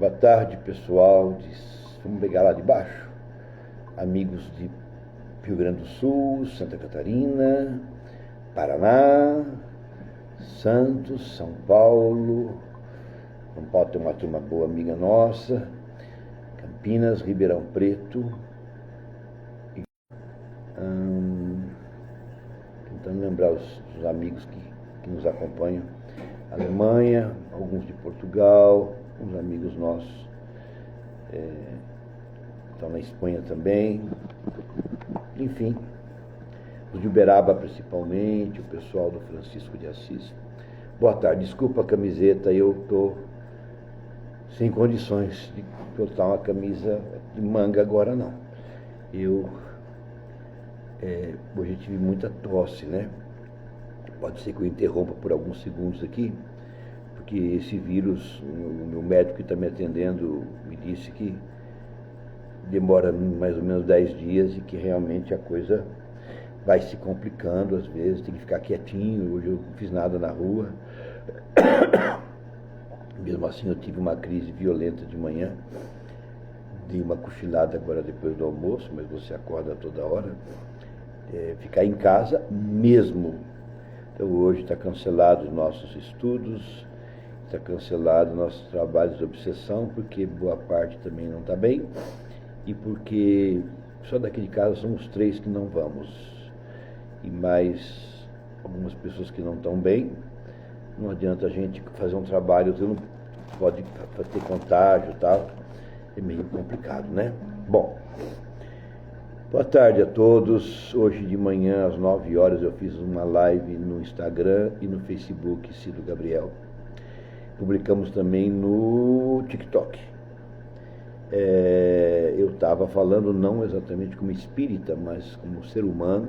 Boa tarde, pessoal. Vamos pegar lá de baixo. Amigos de Rio Grande do Sul, Santa Catarina, Paraná, Santos, São Paulo. São Paulo tem uma turma boa, amiga nossa. Campinas, Ribeirão Preto. Tentando lembrar os amigos que nos acompanham. Alemanha, alguns de Portugal, uns amigos nossos estão na Espanha também. Enfim, os de Uberaba principalmente, o pessoal do Francisco de Assis. Boa tarde, desculpa a camiseta, eu estou sem condições de botar uma camisa de manga agora não. Hoje tive muita tosse, né? Pode ser que eu interrompa por alguns segundos aqui, porque esse vírus, o meu médico que está me atendendo me disse que demora mais ou menos 10 dias e que realmente a coisa vai se complicando às vezes, tem que ficar quietinho. Hoje eu não fiz nada na rua. Mesmo assim eu tive uma crise violenta de manhã, dei uma cochilada agora depois do almoço, mas você acorda toda hora. Ficar em casa mesmo. Então hoje está cancelado os nossos estudos, está cancelado nossos trabalhos de obsessão, porque boa parte também não está bem, e porque só daqui de casa somos 3 que não vamos, e mais algumas pessoas que não estão bem. Não adianta a gente fazer um trabalho, você não pode ter contágio e tal, é meio complicado, né? Bom, boa tarde a todos. Hoje de manhã, às 9 horas, eu fiz uma live no Instagram e no Facebook, Cido Gabriel. Publicamos também no TikTok. Eu estava falando não exatamente como espírita, mas como ser humano,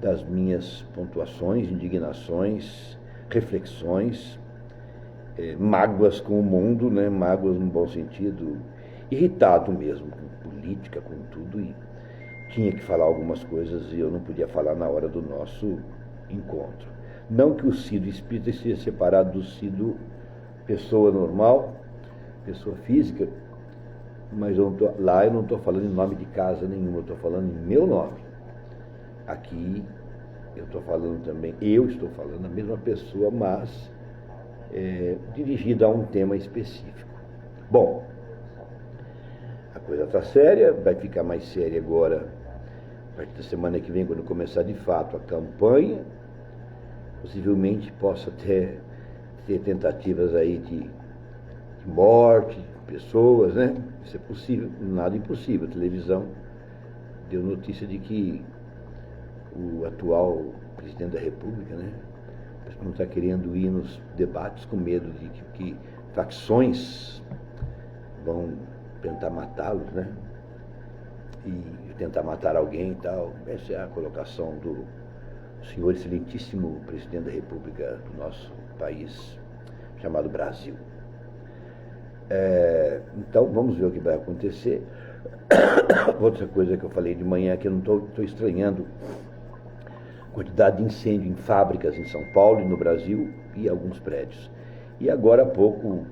das minhas pontuações, indignações, reflexões, mágoas com o mundo, né? Mágoas no bom sentido, irritado mesmo com política, com tudo, e tinha que falar algumas coisas e eu não podia falar na hora do nosso encontro. Não que o Cido espírita esteja separado do Cido pessoa normal, pessoa física, mas lá eu não estou falando em nome de casa nenhuma, eu estou falando em meu nome. Aqui eu estou falando também, eu estou falando a mesma pessoa, mas dirigida a um tema específico. Bom, a coisa está séria, vai ficar mais séria agora, a partir da semana que vem, quando começar de fato a campanha. Possivelmente possa ter tentativas aí de morte, de pessoas, né? Isso é possível, nada impossível. A televisão deu notícia de que o atual presidente da República, né, não está querendo ir nos debates com medo de que facções vão tentar matá-los, né? E tentar matar alguém e tal. Essa é a colocação do senhor excelentíssimo presidente da República do nosso país, chamado Brasil. Então, vamos ver o que vai acontecer. Outra coisa que eu falei de manhã é que eu não estou estranhando a quantidade de incêndio em fábricas em São Paulo e no Brasil e alguns prédios. E agora há pouco,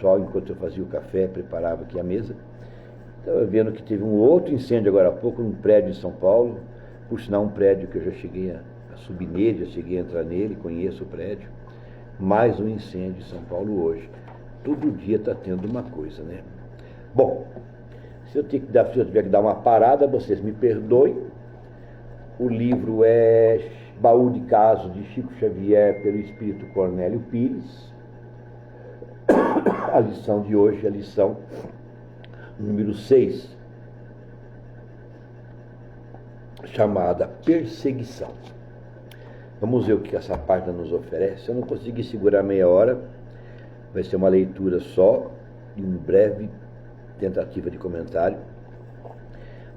só enquanto eu fazia o café, preparava aqui a mesa, estava vendo que teve um outro incêndio agora há pouco num prédio em São Paulo, por sinal um prédio que eu já cheguei a subir nele, já cheguei a entrar nele, conheço o prédio. Mais um incêndio em São Paulo hoje. Todo dia está tendo uma coisa, né? Bom, se eu tiver que dar uma parada, vocês me perdoem. O livro é Baú de Casos de Chico Xavier, pelo Espírito Cornélio Pires. A lição de hoje é a lição número 6, chamada Perseguição. Vamos ver o que essa página nos oferece. Se eu não conseguir segurar meia hora, vai ser uma leitura só e uma breve tentativa de comentário,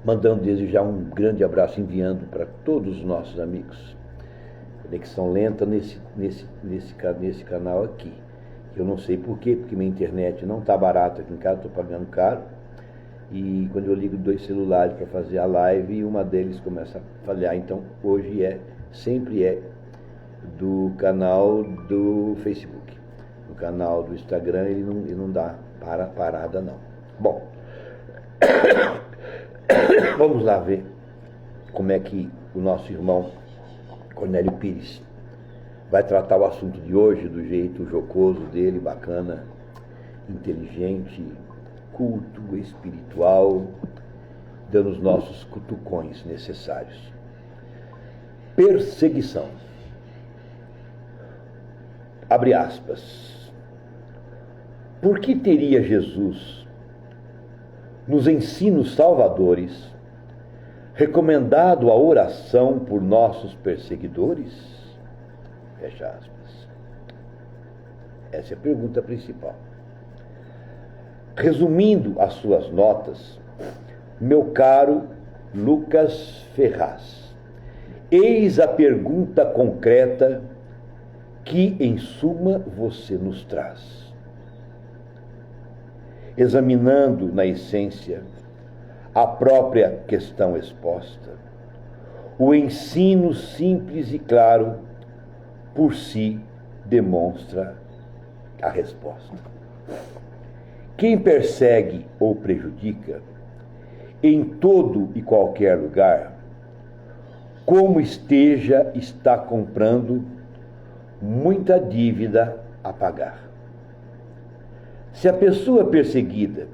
mandando desde já um grande abraço, enviando para todos os nossos amigos. Conexão lenta nesse canal aqui. Eu não sei por quê, porque minha internet não está barata aqui em casa, estou pagando caro. E quando eu ligo 2 celulares para fazer a live, uma deles começa a falhar. Então, hoje sempre é do canal do Facebook. No canal do Instagram ele não dá para a parada, não. Bom, vamos lá ver como é que o nosso irmão Cornélio Pires vai tratar o assunto de hoje do jeito jocoso dele, bacana, inteligente, culto, espiritual, dando os nossos cutucões necessários. Perseguição. Abre aspas. Por que teria Jesus, nos ensinos salvadores, recomendado a oração por nossos perseguidores? Fecha aspas. Essa é a pergunta principal. Resumindo as suas notas, meu caro Lucas Ferraz, eis a pergunta concreta que, em suma, você nos traz. Examinando, na essência, a própria questão exposta, o ensino simples e claro, por si, demonstra a resposta. Quem persegue ou prejudica, em todo e qualquer lugar, como esteja, está comprando muita dívida a pagar. Se a pessoa perseguida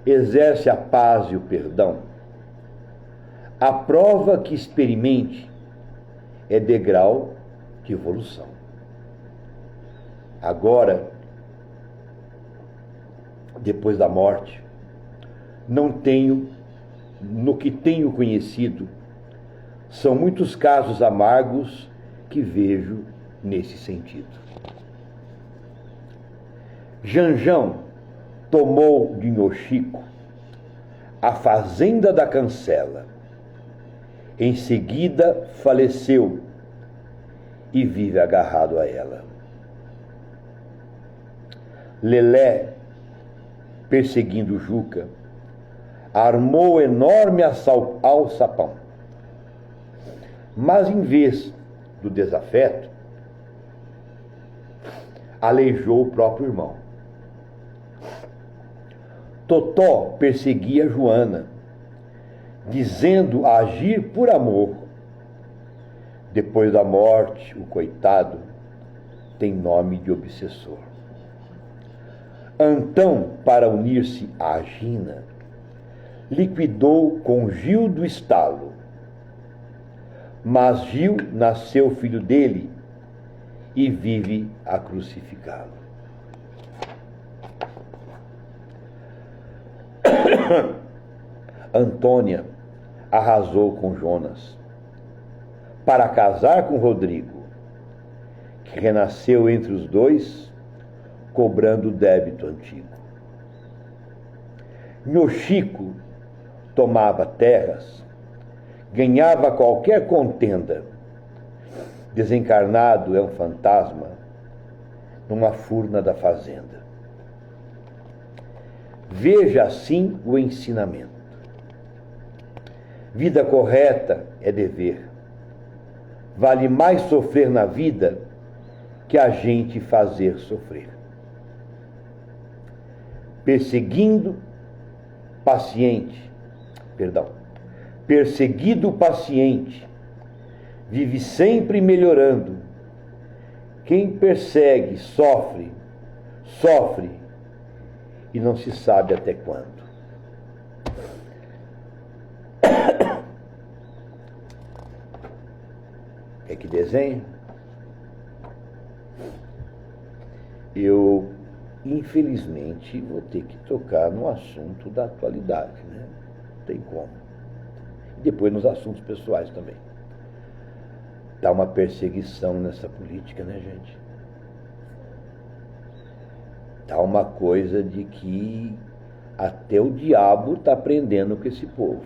exerce a paz e o perdão, a prova que experimente é degrau de evolução. Agora, depois da morte, no que tenho conhecido, são muitos casos amargos que vejo nesse sentido. Janjão tomou de Nhoxico a fazenda da Cancela. Em seguida faleceu e vive agarrado a ela. Lelé, perseguindo Juca, armou enorme alçapão. Mas, em vez do desafeto, aleijou o próprio irmão. Totó perseguia Joana, dizendo agir por amor. Depois da morte, o coitado tem nome de obsessor. Antão, para unir-se a Gina, liquidou com Gil do Estalo. Mas Gil nasceu filho dele e vive a crucificá-lo. Antônia arrasou com Jonas para casar com Rodrigo, que renasceu entre os dois, cobrando o débito antigo. Nhoxico tomava terras, ganhava qualquer contenda. Desencarnado é um fantasma numa furna da fazenda. Veja assim o ensinamento. Vida correta é dever. Vale mais sofrer na vida que a gente fazer sofrer. Perseguido paciente, vive sempre melhorando. Quem persegue sofre e não se sabe até quando. Quer que desenhe? Eu, infelizmente, vou ter que tocar no assunto da atualidade, né? Não tem como. E depois nos assuntos pessoais também. Está uma perseguição nessa política, né, gente? Está uma coisa de que até o diabo está aprendendo com esse povo.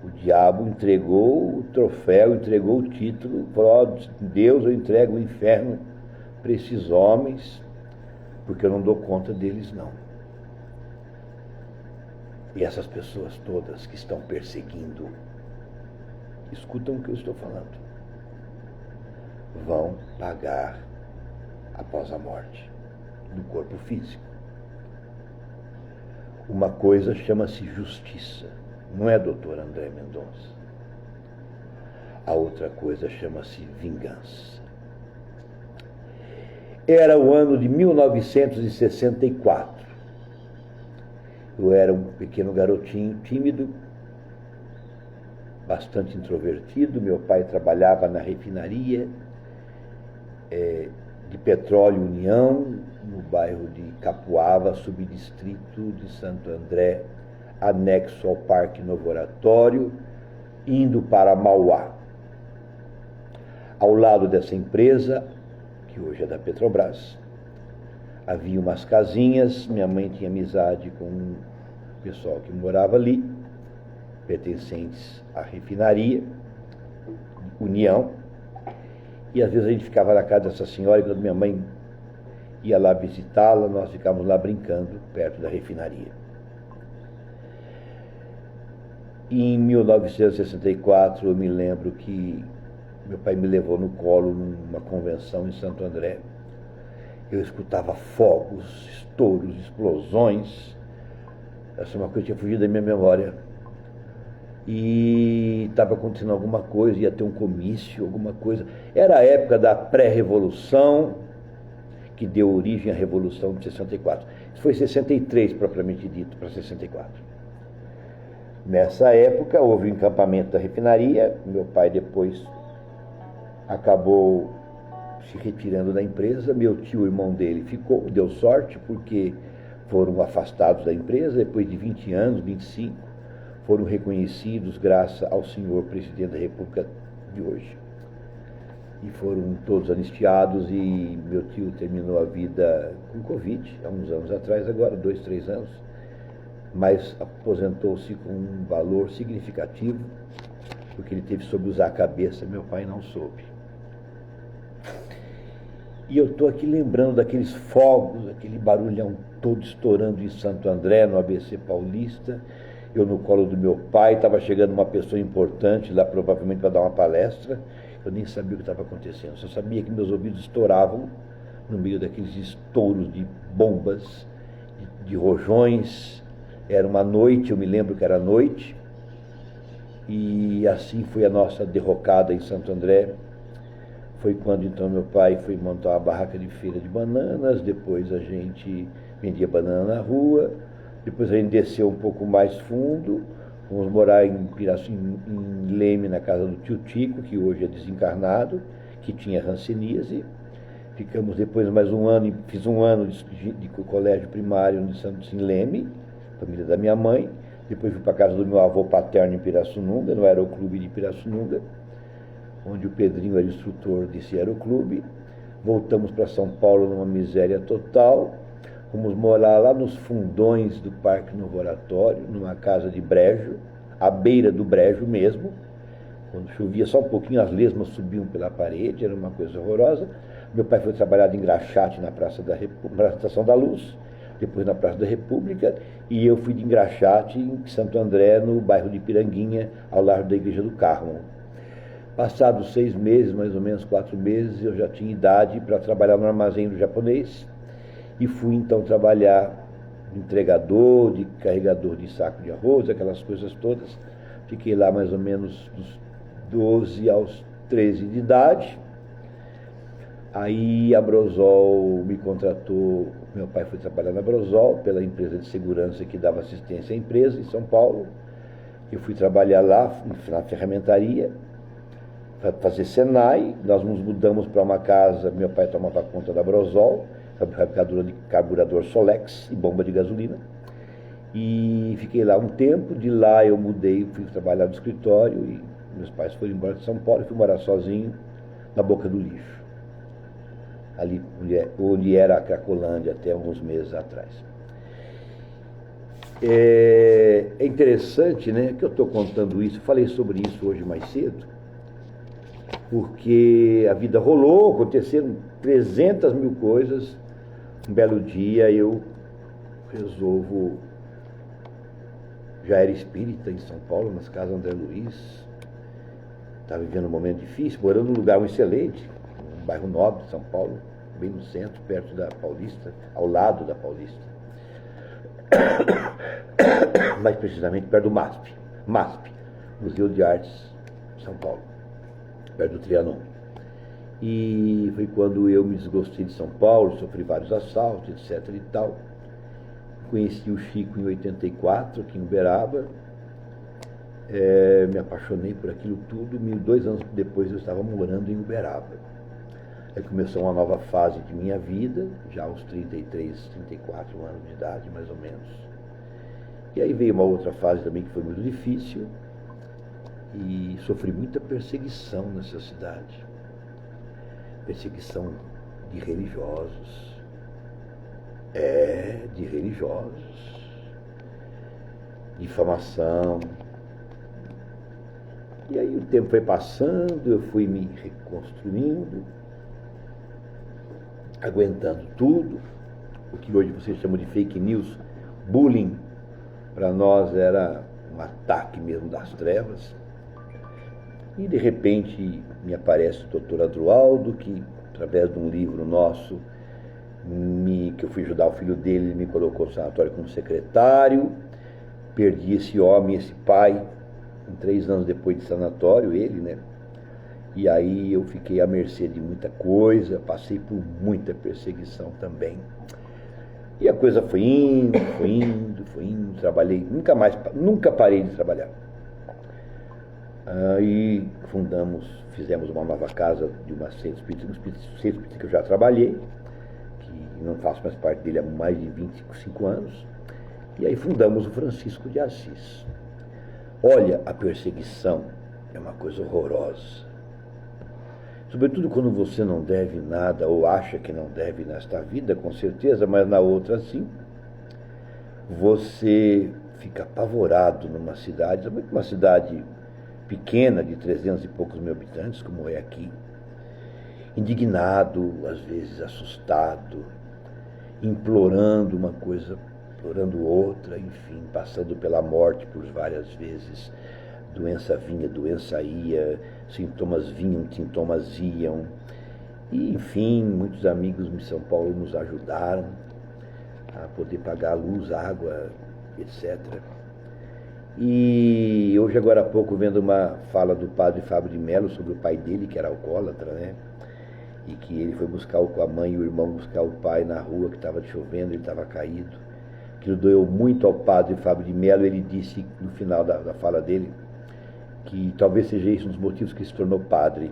O diabo entregou o troféu, entregou o título, falou: Deus, eu entrego o inferno para esses homens, porque eu não dou conta deles, não. E essas pessoas todas que estão perseguindo, escutam o que eu estou falando, vão pagar após a morte do corpo físico. Uma coisa chama-se justiça, não é doutor André Mendonça. A outra coisa chama-se vingança. Era o ano de 1964. Eu era um pequeno garotinho tímido, bastante introvertido. Meu pai trabalhava na refinaria de Petróleo União, no bairro de Capuava, subdistrito de Santo André, anexo ao Parque Novo Oratório, indo para Mauá. Ao lado dessa empresa, que hoje é da Petrobras, havia umas casinhas. Minha mãe tinha amizade com o pessoal que morava ali, pertencentes à refinaria União, e às vezes a gente ficava na casa dessa senhora, e quando minha mãe ia lá visitá-la, nós ficávamos lá brincando perto da refinaria. Em 1964, eu me lembro que meu pai me levou no colo numa convenção em Santo André. Eu escutava fogos, estouros, explosões. Essa é uma coisa que tinha fugido da minha memória. E estava acontecendo alguma coisa, ia ter um comício, alguma coisa. Era a época da pré-revolução, que deu origem à Revolução de 64. Isso foi 63, propriamente dito, para 64. Nessa época, houve o encampamento da refinaria. Meu pai depois acabou se retirando da empresa. Meu tio, o irmão dele, ficou, deu sorte, porque foram afastados da empresa. Depois de 20 anos, 25, foram reconhecidos graças ao senhor presidente da República de hoje. E foram todos anistiados, e meu tio terminou a vida com Covid, há uns anos atrás, agora, 2, 3 anos, mas aposentou-se com um valor significativo, porque ele teve soube usar a cabeça, meu pai não soube. E eu estou aqui lembrando daqueles fogos, aquele barulhão todo estourando em Santo André, no ABC Paulista. Eu no colo do meu pai, estava chegando uma pessoa importante lá, provavelmente para dar uma palestra. Eu nem sabia o que estava acontecendo, só sabia que meus ouvidos estouravam no meio daqueles estouros de bombas, de rojões. Era uma noite, eu me lembro que era noite, e assim foi a nossa derrocada em Santo André. Foi quando então meu pai foi montar uma barraca de feira de bananas. Depois a gente vendia banana na rua. Depois a gente desceu um pouco mais fundo, fomos morar em Leme, na casa do tio Tico, que hoje é desencarnado, que tinha hanseníase. Ficamos depois mais um ano, fiz um ano de colégio primário em Leme, família da minha mãe. Depois fui para a casa do meu avô paterno em Pirassununga, no Aeroclube de Pirassununga, onde o Pedrinho era instrutor desse aeroclube. Voltamos para São Paulo numa miséria total. Fomos morar lá nos fundões do Parque Novo Oratório, numa casa de brejo, à beira do brejo mesmo. Quando chovia só um pouquinho, as lesmas subiam pela parede, era uma coisa horrorosa. Meu pai foi trabalhar de engraxate na na Estação da Luz, depois na Praça da República, e eu fui de engraxate em Santo André, no bairro de Piranguinha, ao lado da Igreja do Carmo. Passados 6 meses, mais ou menos 4 meses, eu já tinha idade para trabalhar no armazém do japonês, e fui então trabalhar de entregador, de carregador de saco de arroz, aquelas coisas todas. Fiquei lá mais ou menos dos 12 aos 13 de idade. Aí a Brosol me contratou, meu pai foi trabalhar na Brosol, pela empresa de segurança que dava assistência à empresa em São Paulo. Eu fui trabalhar lá na ferramentaria, para fazer Senai. Nós nos mudamos para uma casa, meu pai tomava conta da Brosol, fabricadora de carburador Solex e bomba de gasolina. E fiquei lá um tempo. De lá eu mudei, fui trabalhar no escritório, e meus pais foram embora de São Paulo, e fui morar sozinho na Boca do Lixo, ali onde era a Cracolândia até alguns meses atrás. É interessante, né, que eu estou contando isso. Eu falei sobre isso hoje mais cedo, porque a vida rolou, aconteceram 300 mil coisas. Um belo dia eu resolvo, já era espírita em São Paulo, nas casas André Luiz, estava vivendo um momento difícil, morando num lugar excelente, um bairro nobre de São Paulo, bem no centro, perto da Paulista, ao lado da Paulista. Mais precisamente perto do MASP, Museu de Artes São Paulo, perto do Trianon. E foi quando eu me desgostei de São Paulo, sofri vários assaltos, etc. e tal. Conheci o Chico em 84, aqui em Uberaba. Me apaixonei por aquilo tudo. 2 anos depois eu estava morando em Uberaba. Aí começou uma nova fase de minha vida, já aos 33, 34 anos de idade, mais ou menos. E aí veio uma outra fase também que foi muito difícil e sofri muita perseguição nessa cidade. Perseguição de religiosos. De religiosos. Difamação. E aí o tempo foi passando, eu fui me reconstruindo, aguentando tudo, o que hoje vocês chamam de fake news, bullying, para nós era um ataque mesmo das trevas. E de repente me aparece o doutor Adroaldo, que através de um livro nosso, que eu fui ajudar o filho dele, ele me colocou no sanatório como secretário, perdi esse homem, esse pai, 3 anos depois de sanatório, ele, né? E aí eu fiquei à mercê de muita coisa, passei por muita perseguição também. E a coisa foi indo, trabalhei, nunca parei de trabalhar. Aí fizemos uma nova casa de uma centro espírita que eu já trabalhei, que não faço mais parte dele há mais de 25 anos. E aí fundamos o Francisco de Assis. Olha, a perseguição é uma coisa horrorosa. Sobretudo quando você não deve nada ou acha que não deve nesta vida, com certeza, mas na outra sim. Você fica apavorado numa cidade, uma cidade pequena de 300 e poucos mil habitantes, como é aqui, indignado, às vezes assustado, implorando uma coisa, implorando outra, enfim, passando pela morte por várias vezes. Doença vinha, doença ia, sintomas vinham, sintomas iam. E, enfim, muitos amigos de São Paulo nos ajudaram a poder pagar a luz, água, etc. E hoje, agora há pouco, vendo uma fala do padre Fábio de Mello sobre o pai dele, que era alcoólatra, né? E que ele foi buscar com a mãe e o irmão buscar o pai na rua, que estava chovendo, ele estava caído. Aquilo doeu muito ao padre Fábio de Mello. Ele disse, no final da fala dele, que talvez seja esse um dos motivos que se tornou padre,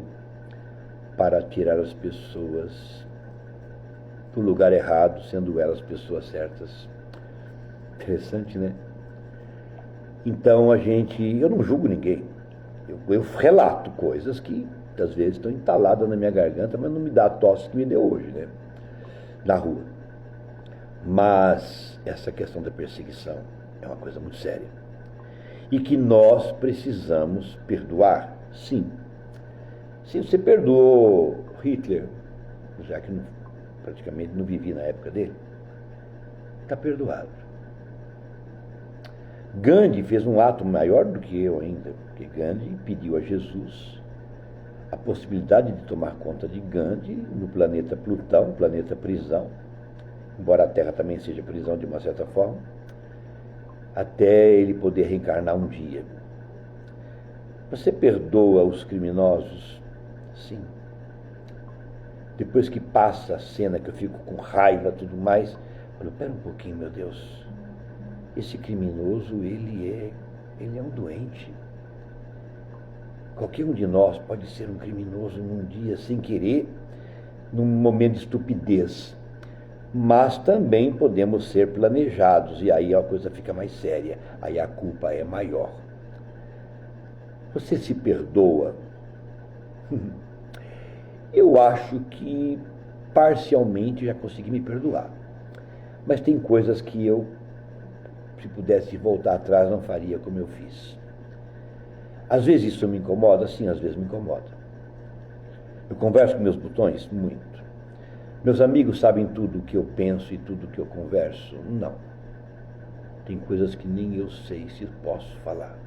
para tirar as pessoas do lugar errado, sendo elas pessoas certas. Interessante, né? Então eu não julgo ninguém, eu relato coisas que às vezes estão entaladas na minha garganta, mas não me dá a tosse que me deu hoje, né? Na rua. Mas essa questão da perseguição é uma coisa muito séria. E que nós precisamos perdoar, sim. Se você perdoou Hitler, já que praticamente não vivi na época dele, está perdoado. Gandhi fez um ato maior do que eu ainda, porque Gandhi pediu a Jesus a possibilidade de tomar conta de Gandhi no planeta Plutão, planeta prisão, embora a Terra também seja prisão de uma certa forma, até ele poder reencarnar um dia. Você perdoa os criminosos? Sim. Depois que passa a cena que eu fico com raiva e tudo mais, eu falo, pera um pouquinho, meu Deus, esse criminoso, ele é um doente. Qualquer um de nós pode ser um criminoso num dia sem querer, num momento de estupidez. Mas também podemos ser planejados, e aí a coisa fica mais séria, aí a culpa é maior. Você se perdoa? Eu acho que parcialmente já consegui me perdoar. Mas tem coisas que eu, se pudesse voltar atrás, não faria como eu fiz. Às vezes isso me incomoda? Sim, às vezes me incomoda. Eu converso com meus botões? Muito. Meus amigos sabem tudo o que eu penso e tudo o que eu converso? Não. Tem coisas que nem eu sei se posso falar.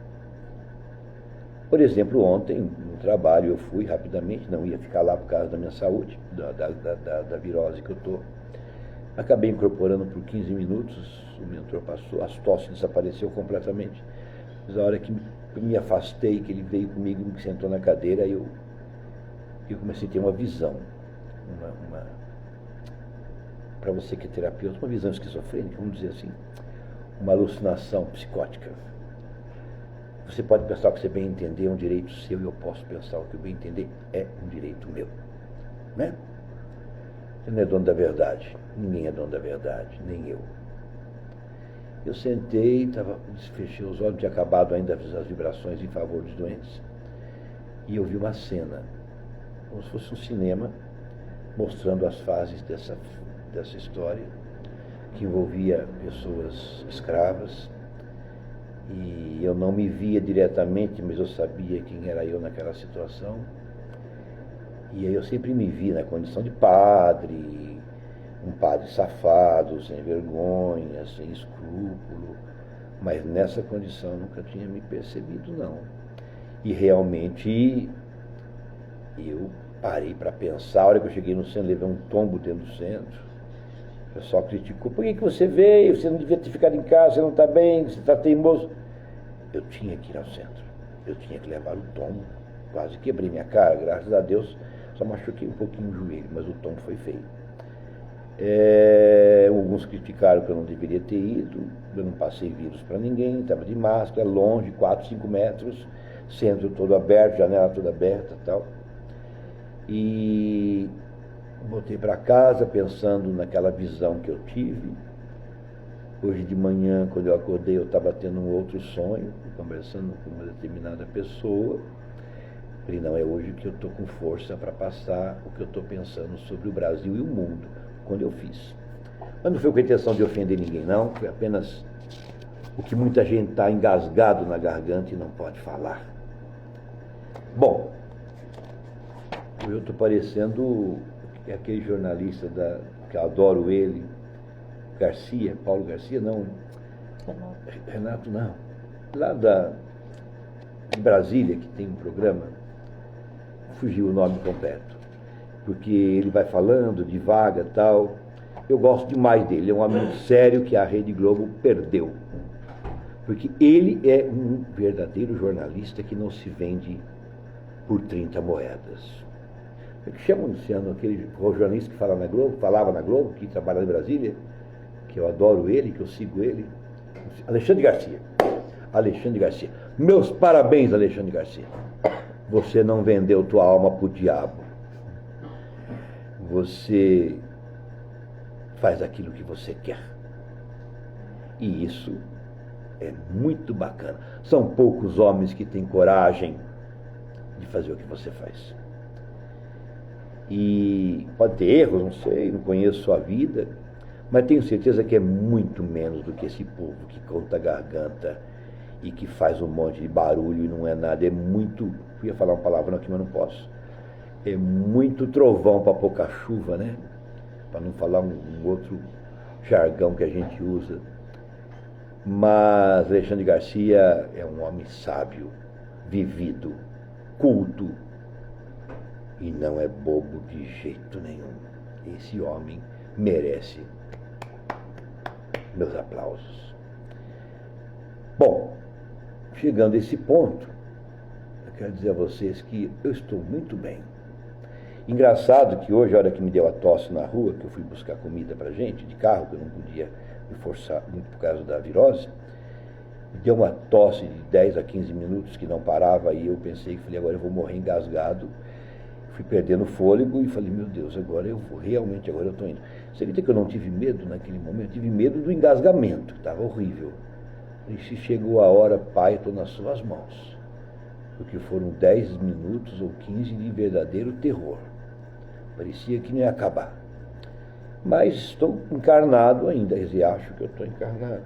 Por exemplo, ontem, no trabalho, eu fui rapidamente, não ia ficar lá por causa da minha saúde, da virose que eu estou. Acabei incorporando por 15 minutos, o mentor passou, as tosses desapareceu completamente. Mas a hora que me afastei, que ele veio comigo, me sentou na cadeira, eu comecei a ter uma visão. Para você que é terapeuta, uma visão esquizofrênica, vamos dizer assim, uma alucinação psicótica. Você pode pensar que você bem entender é um direito seu, e eu posso pensar que o bem entender é um direito meu. Né? Você não é dono da verdade, ninguém é dono da verdade, nem eu. Eu sentei, fechei os olhos, tinha acabado ainda as vibrações em favor dos doentes, e eu vi uma cena, como se fosse um cinema, mostrando as fases dessa história, que envolvia pessoas escravas, e eu não me via diretamente, mas eu sabia quem era eu naquela situação. E aí eu sempre me vi na condição de padre, um padre safado, sem vergonha, sem escrúpulo, mas nessa condição eu nunca tinha me percebido, não. E realmente eu parei para pensar. A hora que eu cheguei no centro, levei um tombo dentro do centro. O pessoal criticou: por que você veio? Você não devia ter ficado em casa, você não está bem, você está teimoso. Eu tinha que ir ao centro, eu tinha que levar o tombo. Quase quebrei minha cara, graças a Deus, só machuquei um pouquinho o joelho, mas o tombo foi feio. Alguns criticaram que eu não deveria ter ido, eu não passei vírus para ninguém, estava de máscara, longe, 4, 5 metros, centro todo aberto, janela toda aberta e tal. E voltei para casa pensando naquela visão que eu tive. Hoje de manhã, quando eu acordei, eu estava tendo um outro sonho, conversando com uma determinada pessoa. Falei: não, é hoje que eu estou com força para passar o que eu estou pensando sobre o Brasil e o mundo, quando eu fiz. Mas não foi com a intenção de ofender ninguém, não. Foi apenas o que muita gente está engasgado na garganta e não pode falar. Bom, eu estou parecendo aquele jornalista que eu adoro ele, Garcia, Paulo Garcia, não, Renato não, lá de Brasília, que tem um programa, fugiu o nome completo, porque ele vai falando devagar e tal. Eu gosto demais dele, é um homem sério que a Rede Globo perdeu, porque ele é um verdadeiro jornalista que não se vende por 30 moedas. O que chama, Luciano, aquele jornalista que falava na Globo, que trabalha em Brasília, que eu adoro ele, que eu sigo ele, Alexandre Garcia. Alexandre Garcia. Meus parabéns, Alexandre Garcia. Você não vendeu tua alma pro diabo. Você faz aquilo que você quer. E isso é muito bacana. São poucos homens que têm coragem de fazer o que você faz. E pode ter erros, não sei, não conheço sua vida, mas tenho certeza que é muito menos do que esse povo que conta a garganta e que faz um monte de barulho e não é nada. É muito, eu ia falar uma palavra aqui, mas não posso. É muito trovão para pouca chuva, né? Para não falar um outro jargão que a gente usa. Mas Alexandre Garcia é um homem sábio, vivido, culto, e não é bobo de jeito nenhum. Esse homem merece meus aplausos. Bom, chegando a esse ponto, eu quero dizer a vocês que eu estou muito bem. Engraçado que hoje, a hora que me deu a tosse na rua, que eu fui buscar comida pra gente, de carro, que eu não podia me forçar muito por causa da virose, me deu uma tosse de 10 a 15 minutos que não parava, e eu pensei, falei, agora eu vou morrer engasgado. Fui perdendo fôlego e falei: meu Deus, agora eu vou, realmente, agora eu estou indo. Você acredita que eu não tive medo naquele momento? Tive medo do engasgamento, estava horrível. E se chegou a hora, Pai, estou nas suas mãos. Porque foram 10 minutos ou 15 de verdadeiro terror. Parecia que não ia acabar. Mas estou encarnado ainda, e acho que eu estou encarnado.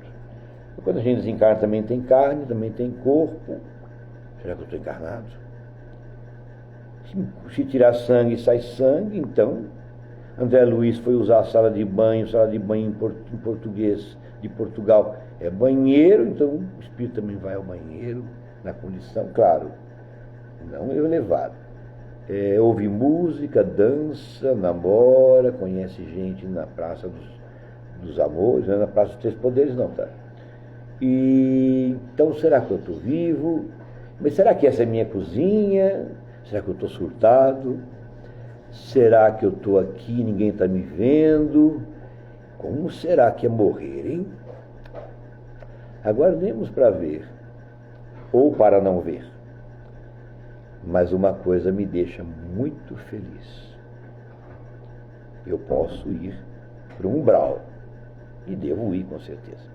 Quando a gente desencarna, também tem carne, também tem corpo. Será que eu estou encarnado? Se tirar sangue, sai sangue. Então, André Luiz foi usar a sala de banho em português de Portugal é banheiro, então o espírito também vai ao banheiro, na condição, claro, não elevado. Ouve música, dança, namora, conhece gente na Praça dos Amores, não é na Praça dos Três Poderes, não, tá? E então, será que eu estou vivo? Mas será que essa é minha cozinha? Será que eu estou surtado? Será que eu estou aqui e ninguém está me vendo? Como será que é morrer, hein? Aguardemos para ver, ou para não ver. Mas uma coisa me deixa muito feliz. Eu posso ir para o umbral, e devo ir com certeza.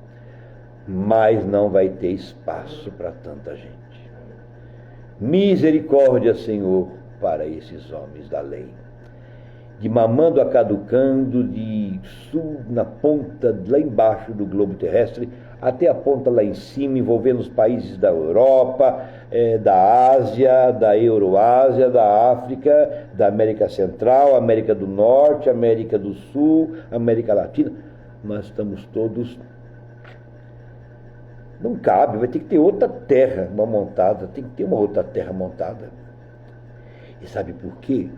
Mas não vai ter espaço para tanta gente. Misericórdia, Senhor, para esses homens da lei. De mamando a caducando, de sul na ponta, lá embaixo do globo terrestre, até a ponta lá em cima, envolvendo os países da Europa, da Ásia, da Euroásia, da África, da América Central, América do Norte, América do Sul, América Latina. Nós estamos todos... Não cabe, vai ter que ter outra terra montada, tem que ter uma outra terra montada. E sabe por quê?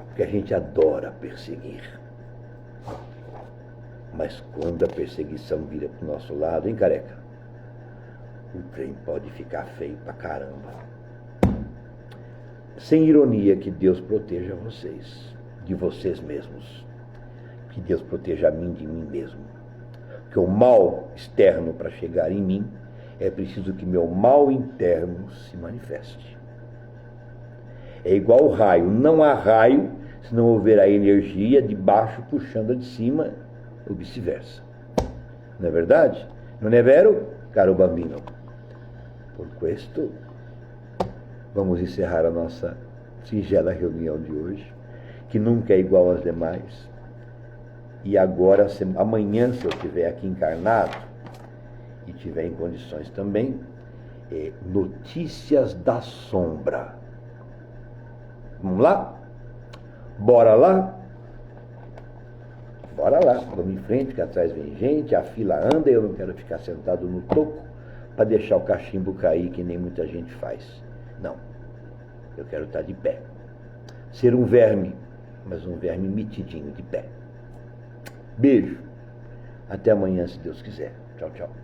Porque a gente adora perseguir. Mas quando a perseguição vira para o nosso lado, hein, careca? O trem pode ficar feio pra caramba. Sem ironia, que Deus proteja vocês, de vocês mesmos. Que Deus proteja a mim de mim mesmo. Porque o mal externo, para chegar em mim, é preciso que meu mal interno se manifeste. É igual o raio. Não há raio se não houver a energia de baixo puxando a de cima, ou vice-versa. Não é verdade? Não é vero, caro bambino? Por questo, vamos encerrar a nossa singela reunião de hoje, que nunca é igual às demais. E agora, amanhã, se eu estiver aqui encarnado, e tiver em condições também, Notícias da Sombra. Vamos lá? Bora lá? Bora lá, vamos em frente, que atrás vem gente, a fila anda, eu não quero ficar sentado no toco para deixar o cachimbo cair, que nem muita gente faz. Não, eu quero estar de pé. Ser um verme, mas um verme metidinho de pé. Beijo. Até amanhã, se Deus quiser. Tchau, tchau.